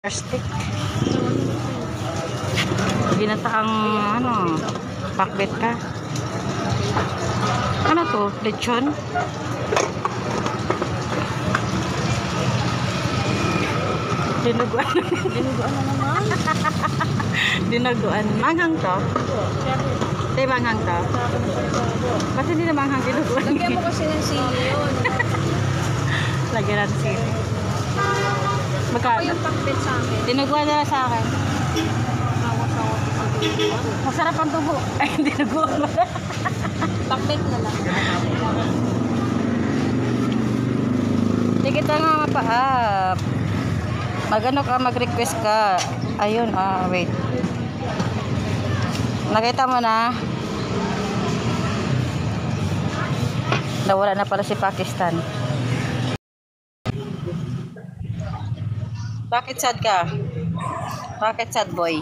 Stick. Ginataang pakbet ka. Ano to? Lechon? Dinuguan. Dinuguan na naman. Dinuguan. Manghang to? Hindi manghang to? Kasi hindi na manghang dinuguan. Lagyan mo kasi ng sili yun. Lagyan natin sili. Ako yung pakbet sa akin. Dinuguan na sa akin. Sawa-sawa ko sa dinuguan. Masarap ang tubo. Ay, dinuguan mo na. Pakbet na lang. Hindi kita nga mapaap. Magano ka, mag-request ka. Ayun, wait. Nakita mo na. Nawala na pala si Pakistan. Bakit sad ka? Bakit sad boy?